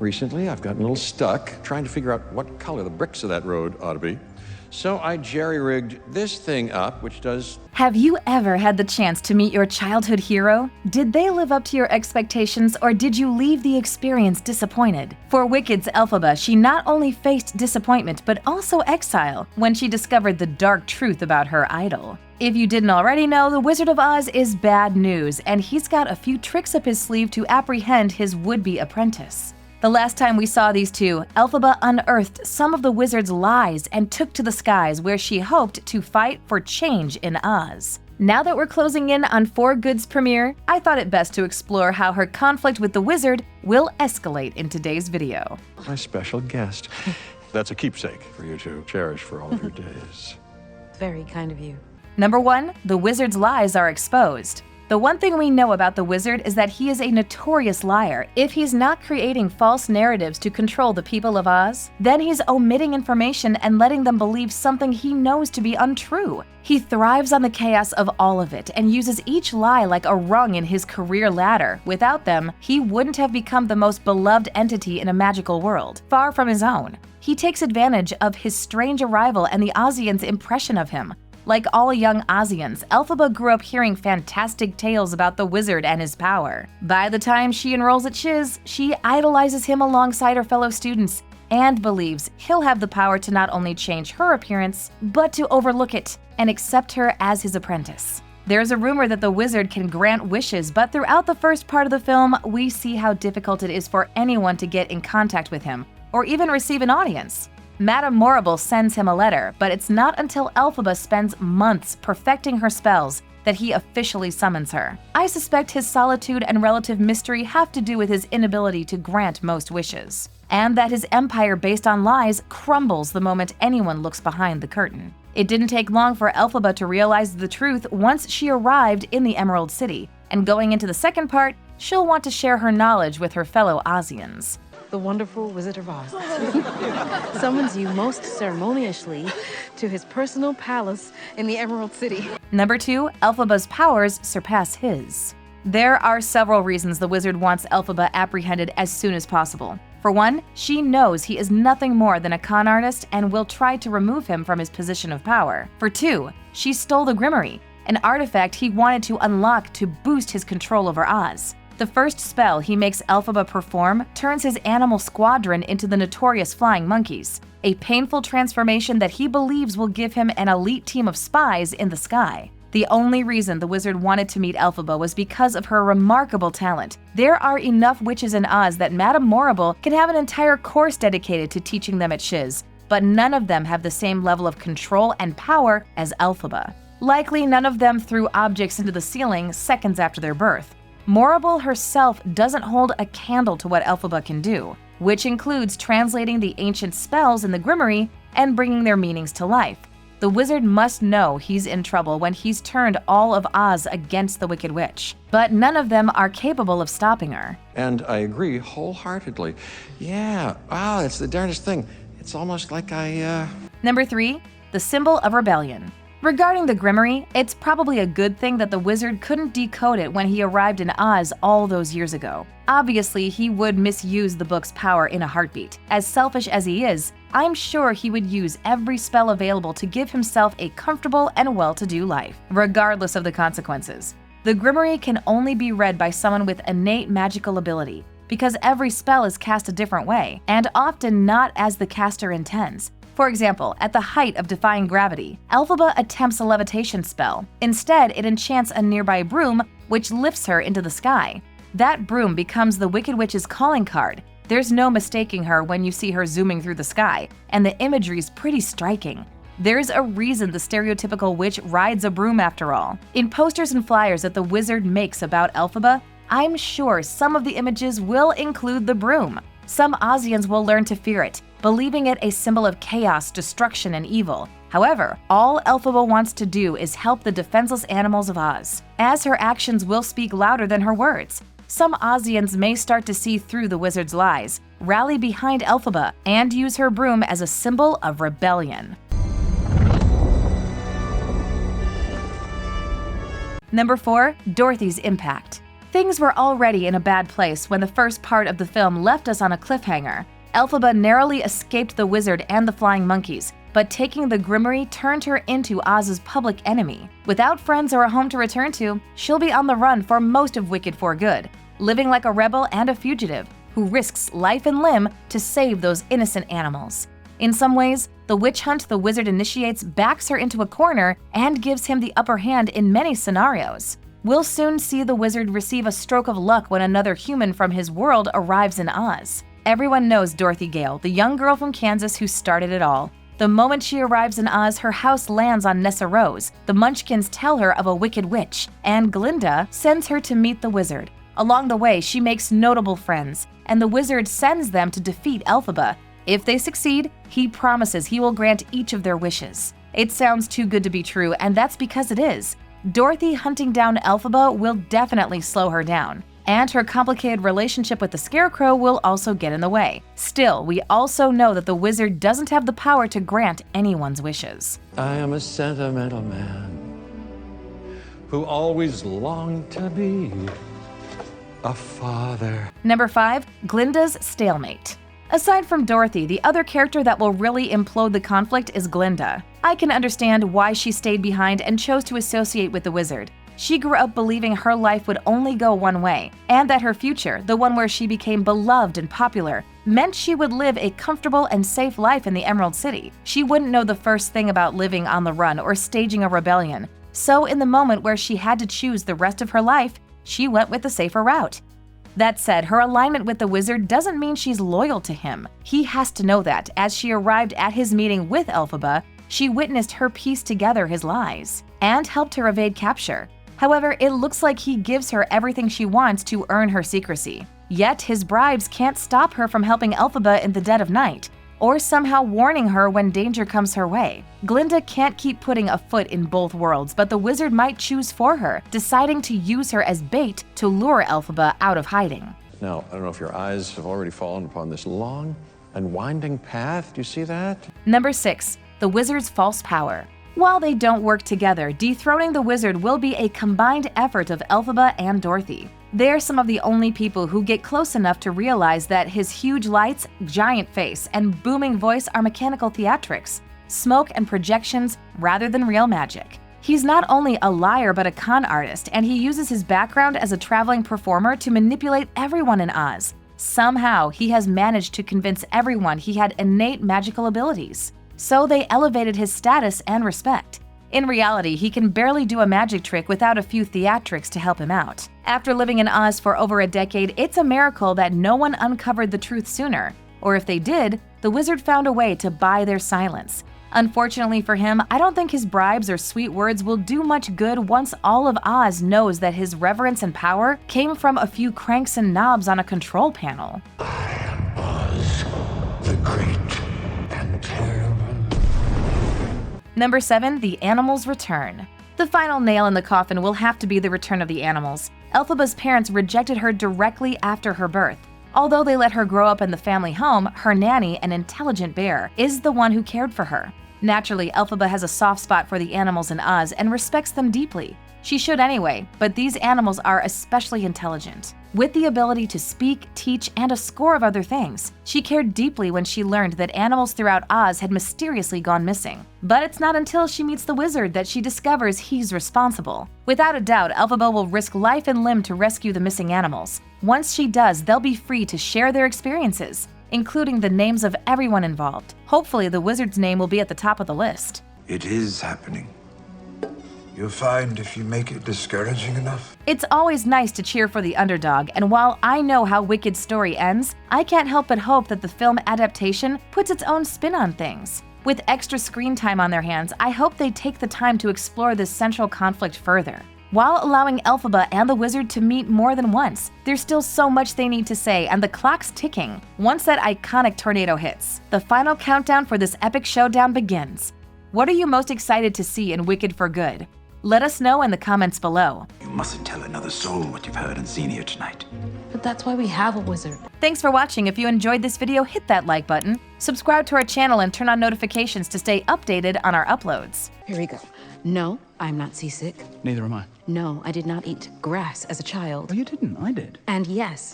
Recently, I've gotten a little stuck trying to figure out what color the bricks of that road ought to be. So I jerry-rigged this thing up, which does... Have you ever had the chance to meet your childhood hero? Did they live up to your expectations, or did you leave the experience disappointed? For Wicked's Elphaba, she not only faced disappointment but also exile when she discovered the dark truth about her idol. If you didn't already know, the Wizard of Oz is bad news, and he's got a few tricks up his sleeve to apprehend his would-be apprentice. The last time we saw these two, Elphaba unearthed some of the wizard's lies and took to the skies, where she hoped to fight for change in Oz. Now that we're closing in on For Good's premiere, I thought it best to explore how her conflict with the wizard will escalate in today's video. My special guest. That's a keepsake for you to cherish for all of your days. Very kind of you. Number 1, the wizard's lies are exposed. The one thing we know about the wizard is that he is a notorious liar. If he's not creating false narratives to control the people of Oz, then he's omitting information and letting them believe something he knows to be untrue. He thrives on the chaos of all of it and uses each lie like a rung in his career ladder. Without them, he wouldn't have become the most beloved entity in a magical world, far from his own. He takes advantage of his strange arrival and the Ozians' impression of him. Like all young Ozians, Elphaba grew up hearing fantastic tales about the wizard and his power. By the time she enrolls at Shiz, she idolizes him alongside her fellow students and believes he'll have the power to not only change her appearance, but to overlook it and accept her as his apprentice. There's a rumor that the wizard can grant wishes, but throughout the first part of the film, we see how difficult it is for anyone to get in contact with him, or even receive an audience. Madame Morrible sends him a letter, but it's not until Elphaba spends months perfecting her spells that he officially summons her. I suspect his solitude and relative mystery have to do with his inability to grant most wishes, and that his empire based on lies crumbles the moment anyone looks behind the curtain. It didn't take long for Elphaba to realize the truth once she arrived in the Emerald City, and going into the second part, she'll want to share her knowledge with her fellow Ozians. The wonderful Wizard of Oz summons you most ceremoniously to his personal palace in the Emerald City. Number 2, Elphaba's powers surpass his. There are several reasons the wizard wants Elphaba apprehended as soon as possible. For one, she knows he is nothing more than a con artist and will try to remove him from his position of power. For 2, she stole the Grimoire, an artifact he wanted to unlock to boost his control over Oz. The first spell he makes Elphaba perform turns his animal squadron into the notorious Flying Monkeys, a painful transformation that he believes will give him an elite team of spies in the sky. The only reason the wizard wanted to meet Elphaba was because of her remarkable talent. There are enough witches in Oz that Madame Morrible can have an entire course dedicated to teaching them at Shiz, but none of them have the same level of control and power as Elphaba. Likely none of them threw objects into the ceiling seconds after their birth. Morrible herself doesn't hold a candle to what Elphaba can do, which includes translating the ancient spells in the Grimoire and bringing their meanings to life. The wizard must know he's in trouble when he's turned all of Oz against the Wicked Witch, but none of them are capable of stopping her. And I agree wholeheartedly. Yeah, wow, that's the darndest thing. It's almost like Number 3, the symbol of rebellion. Regarding the Grimoire, it's probably a good thing that the wizard couldn't decode it when he arrived in Oz all those years ago. Obviously, he would misuse the book's power in a heartbeat. As selfish as he is, I'm sure he would use every spell available to give himself a comfortable and well-to-do life, regardless of the consequences. The Grimoire can only be read by someone with innate magical ability, because every spell is cast a different way, and often not as the caster intends. For example, at the height of defying gravity, Elphaba attempts a levitation spell. Instead, it enchants a nearby broom, which lifts her into the sky. That broom becomes the Wicked Witch's calling card. There's no mistaking her when you see her zooming through the sky, and the imagery's pretty striking. There's a reason the stereotypical witch rides a broom after all. In posters and flyers that the wizard makes about Elphaba, I'm sure some of the images will include the broom. Some Ozians will learn to fear it, believing it a symbol of chaos, destruction, and evil. However, all Elphaba wants to do is help the defenseless animals of Oz, as her actions will speak louder than her words. Some Ozians may start to see through the wizard's lies, rally behind Elphaba, and use her broom as a symbol of rebellion. Number 4, Dorothy's impact. Things were already in a bad place when the first part of the film left us on a cliffhanger. Elphaba narrowly escaped the wizard and the flying monkeys, but taking the Grimoire turned her into Oz's public enemy. Without friends or a home to return to, she'll be on the run for most of Wicked for Good, living like a rebel and a fugitive who risks life and limb to save those innocent animals. In some ways, the witch hunt the wizard initiates backs her into a corner and gives him the upper hand in many scenarios. We'll soon see the wizard receive a stroke of luck when another human from his world arrives in Oz. Everyone knows Dorothy Gale, the young girl from Kansas who started it all. The moment she arrives in Oz, her house lands on Nessa Rose. The Munchkins tell her of a wicked witch, and Glinda sends her to meet the wizard. Along the way, she makes notable friends, and the wizard sends them to defeat Elphaba. If they succeed, he promises he will grant each of their wishes. It sounds too good to be true, and that's because it is. Dorothy hunting down Elphaba will definitely slow her down, and her complicated relationship with the Scarecrow will also get in the way. Still, we also know that the wizard doesn't have the power to grant anyone's wishes. I am a sentimental man who always longed to be a father. Number 5. Glinda's stalemate. Aside from Dorothy, the other character that will really implode the conflict is Glinda. I can understand why she stayed behind and chose to associate with the wizard. She grew up believing her life would only go one way, and that her future, the one where she became beloved and popular, meant she would live a comfortable and safe life in the Emerald City. She wouldn't know the first thing about living on the run or staging a rebellion. So in the moment where she had to choose the rest of her life, she went with the safer route. That said, her alignment with the wizard doesn't mean she's loyal to him. He has to know that. As she arrived at his meeting with Elphaba, she witnessed her piece together his lies and helped her evade capture. However, it looks like he gives her everything she wants to earn her secrecy. Yet his bribes can't stop her from helping Elphaba in the dead of night, or somehow warning her when danger comes her way. Glinda can't keep putting a foot in both worlds, but the wizard might choose for her, deciding to use her as bait to lure Elphaba out of hiding. Now, I don't know if your eyes have already fallen upon this long and winding path. Do you see that? Number 6. The wizard's false power. While they don't work together, dethroning the wizard will be a combined effort of Elphaba and Dorothy. They're some of the only people who get close enough to realize that his huge lights, giant face, and booming voice are mechanical theatrics, smoke and projections rather than real magic. He's not only a liar but a con artist, and he uses his background as a traveling performer to manipulate everyone in Oz. Somehow, he has managed to convince everyone he had innate magical abilities. So they elevated his status and respect. In reality, he can barely do a magic trick without a few theatrics to help him out. After living in Oz for over a decade, it's a miracle that no one uncovered the truth sooner. Or if they did, the wizard found a way to buy their silence. Unfortunately for him, I don't think his bribes or sweet words will do much good once all of Oz knows that his reverence and power came from a few cranks and knobs on a control panel. I am Oz, the great and terrible. Number 7. The Animals Return. The final nail in the coffin will have to be the return of the animals. Elphaba's parents rejected her directly after her birth. Although they let her grow up in the family home, her nanny, an intelligent bear, is the one who cared for her. Naturally, Elphaba has a soft spot for the animals in Oz and respects them deeply. She should anyway, but these animals are especially intelligent. With the ability to speak, teach, and a score of other things, she cared deeply when she learned that animals throughout Oz had mysteriously gone missing. But it's not until she meets the wizard that she discovers he's responsible. Without a doubt, Elphaba will risk life and limb to rescue the missing animals. Once she does, they'll be free to share their experiences, including the names of everyone involved. Hopefully, the wizard's name will be at the top of the list. It is happening. You'll find if you make it discouraging enough. It's always nice to cheer for the underdog, and while I know how Wicked's story ends, I can't help but hope that the film adaptation puts its own spin on things. With extra screen time on their hands, I hope they take the time to explore this central conflict further. While allowing Elphaba and the wizard to meet more than once, there's still so much they need to say, and the clock's ticking. Once that iconic tornado hits, the final countdown for this epic showdown begins. What are you most excited to see in Wicked for Good? Let us know in the comments below. You mustn't tell another soul what you've heard and seen here tonight. But That's why we have a wizard. Thanks for watching. If you enjoyed this video, hit that like button, subscribe to our channel, and turn on notifications to stay updated on our uploads. Here we go. No, I'm not seasick. Neither am I. No, I did not eat grass as a child. Oh, you didn't. I did. And yes,